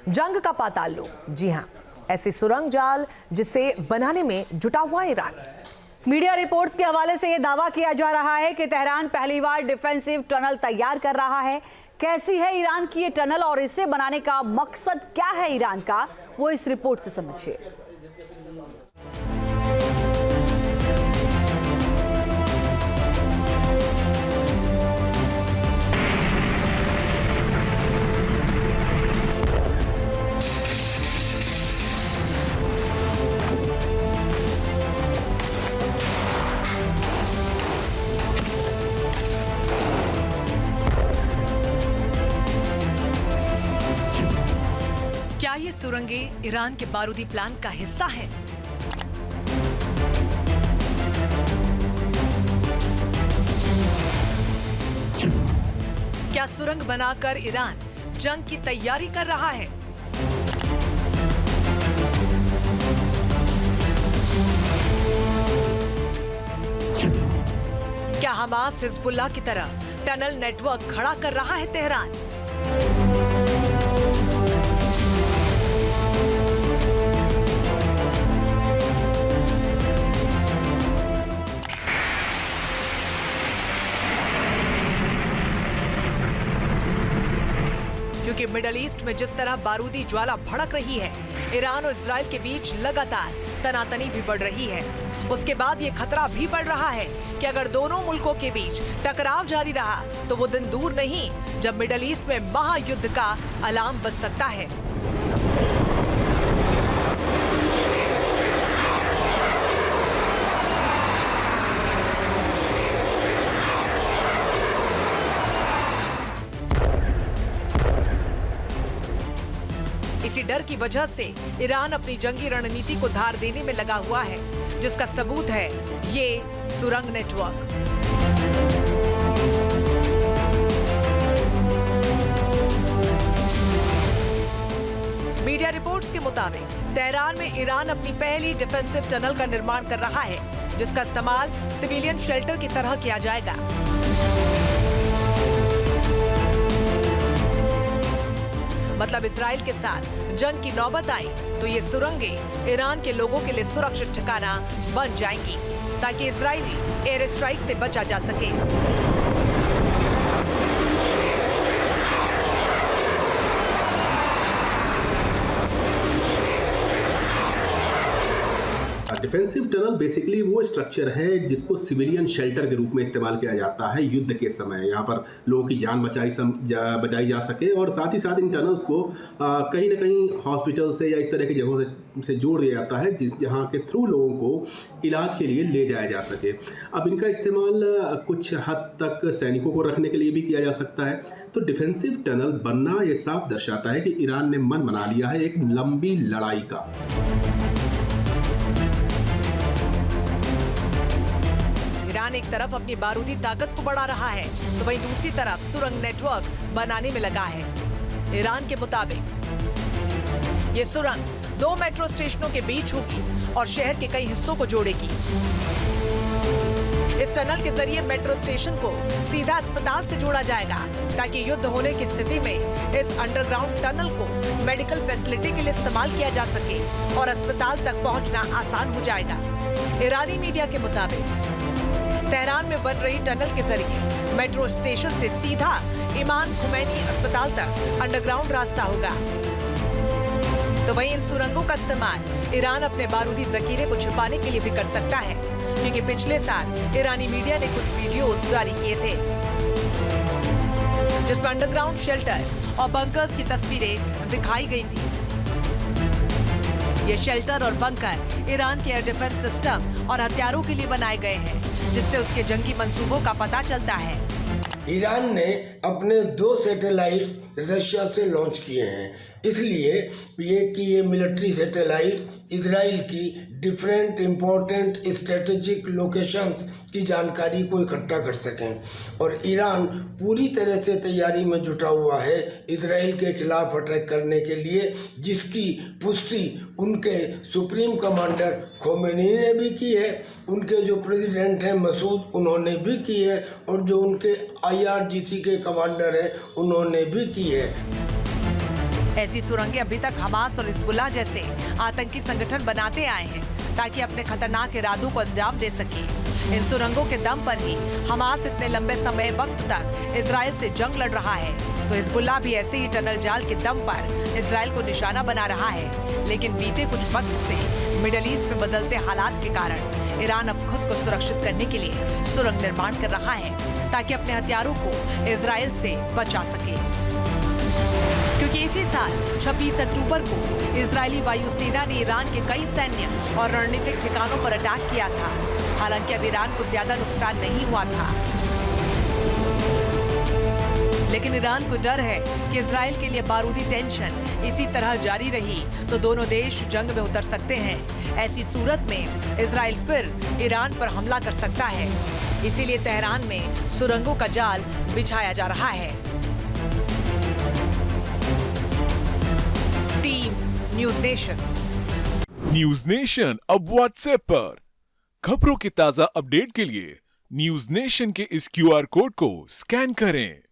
जंग का पाताल लोक। जी हां, ऐसी सुरंग जाल जिसे बनाने में जुटा हुआ ईरान। मीडिया रिपोर्ट्स के हवाले से यह दावा किया जा रहा है कि तेहरान पहली बार डिफेंसिव टनल तैयार कर रहा है। कैसी है ईरान की ये टनल और इसे बनाने का मकसद क्या है ईरान का, वो इस रिपोर्ट से समझिए। क्या ये सुरंगें ईरान के बारूदी प्लान का हिस्सा है? क्या सुरंग बनाकर ईरान जंग की तैयारी कर रहा है? क्या हमास हिजबुल्लाह की तरह टनल नेटवर्क खड़ा कर रहा है तेहरान? क्योंकि मिडल ईस्ट में जिस तरह बारूदी ज्वाला भड़क रही है, ईरान और इजराइल के बीच लगातार तनातनी भी बढ़ रही है। उसके बाद ये खतरा भी बढ़ रहा है कि अगर दोनों मुल्कों के बीच टकराव जारी रहा तो वो दिन दूर नहीं जब मिडल ईस्ट में महायुद्ध का अलार्म बज सकता है। इसी डर की वजह से ईरान अपनी जंगी रणनीति को धार देने में लगा हुआ है, जिसका सबूत है ये सुरंग नेटवर्क। मीडिया रिपोर्ट्स के मुताबिक तेहरान में ईरान अपनी पहली डिफेंसिव टनल का निर्माण कर रहा है, जिसका इस्तेमाल सिविलियन शेल्टर की तरह किया जाएगा। मतलब इजराइल के साथ जंग की नौबत आई तो ये सुरंगें ईरान के लोगों के लिए सुरक्षित ठिकाना बन जाएंगी, ताकि इजरायली एयर स्ट्राइक से बचा जा सके। डिफेंसिव टनल बेसिकली वो स्ट्रक्चर है जिसको सिविलियन शेल्टर के रूप में इस्तेमाल किया जाता है युद्ध के समय। यहाँ पर लोगों की जान बचाई जा सके और साथ ही साथ इन टनल्स को कहीं ना कहीं हॉस्पिटल से या इस तरह की जगहों से जोड़ दिया जाता है जहाँ के थ्रू लोगों को इलाज के लिए ले जाया जा सके। अब इनका इस्तेमाल कुछ हद तक सैनिकों को रखने के लिए भी किया जा सकता है। तो डिफेंसिव टनल बनना ये साफ दर्शाता है कि ईरान ने मन बना लिया है एक लंबी लड़ाई का। ईरान एक तरफ अपनी बारूदी ताकत को बढ़ा रहा है तो वहीं दूसरी तरफ सुरंग नेटवर्क बनाने में लगा है। ईरान के मुताबिक ये सुरंग 2 मेट्रो स्टेशनों के बीच होगी और शहर के कई हिस्सों को जोड़ेगी। इस टनल के जरिए मेट्रो स्टेशन को सीधा अस्पताल से जोड़ा जाएगा, ताकि युद्ध होने की स्थिति में इस अंडरग्राउंड टनल को मेडिकल फैसिलिटी के लिए इस्तेमाल किया जा सके और अस्पताल तक पहुंचना आसान हो जाएगा। ईरानी मीडिया के मुताबिक तेहरान में बन रही टनल के जरिए मेट्रो स्टेशन से सीधा इमाम खुमैनी अस्पताल तक अंडरग्राउंड रास्ता होगा। तो वहीं इन सुरंगों का इस्तेमाल ईरान अपने बारूदी जखीरे को छिपाने के लिए भी कर सकता है, क्योंकि पिछले साल ईरानी मीडिया ने कुछ वीडियोस जारी किए थे जिसमें अंडरग्राउंड शेल्टर और बंकर्स की तस्वीरें दिखाई गई थी। ये शेल्टर और बंकर ईरान के एयर डिफेंस सिस्टम और हथियारों के लिए बनाए गए हैं, जिससे उसके जंगी मंसूबों का पता चलता है। ईरान ने अपने 2 सैटेलाइट्स रशिया से लॉन्च किए हैं, इसलिए ये मिलिट्री सैटेलाइट्स इजराइल की डिफरेंट इम्पोर्टेंट स्ट्रेटेजिक लोकेशंस की जानकारी को इकट्ठा कर सकें। और ईरान पूरी तरह से तैयारी में जुटा हुआ है इजराइल के खिलाफ अटैक करने के लिए, जिसकी पुष्टि उनके सुप्रीम कमांडर खोमेनी ने भी की है, उनके जो प्रेसिडेंट हैं मसूद उन्होंने भी की है, और जो उनके IRGC के कमांडर हैं उन्होंने भी की है। ऐसी सुरंगें अभी तक हमास और हिजबुल्लाह जैसे आतंकी संगठन बनाते आए हैं ताकि अपने खतरनाक इरादों को अंजाम दे सके। इन सुरंगों के दम पर ही हमास इतने लंबे समय वक्त तक इजराइल से जंग लड़ रहा है, तो हिजबुल्लाह भी ऐसे ही टनल जाल के दम पर इजराइल को निशाना बना रहा है। लेकिन बीते कुछ वक्त से मिडल ईस्ट में बदलते हालात के कारण ईरान अब खुद को सुरक्षित करने के लिए सुरंग निर्माण कर रहा है ताकि अपने हथियारों को इजराइल से बचा सके। क्योंकि इसी साल 26 अक्टूबर को इजरायली वायुसेना ने ईरान के कई सैन्य और रणनीतिक ठिकानों पर अटैक किया था। हालांकि अब ईरान को ज्यादा नुकसान नहीं हुआ था, लेकिन ईरान को डर है कि इजराइल के लिए बारूदी टेंशन इसी तरह जारी रही तो दोनों देश जंग में उतर सकते हैं। ऐसी सूरत में इजराइल फिर ईरान पर हमला कर सकता है। इसीलिए तेहरान में सुरंगों का जाल बिछाया जा रहा है। Team news nation. News nation अब व्हाट्सएप पर खबरों की ताजा अपडेट के लिए न्यूज़ नेशन के इस QR कोड को स्कैन करें।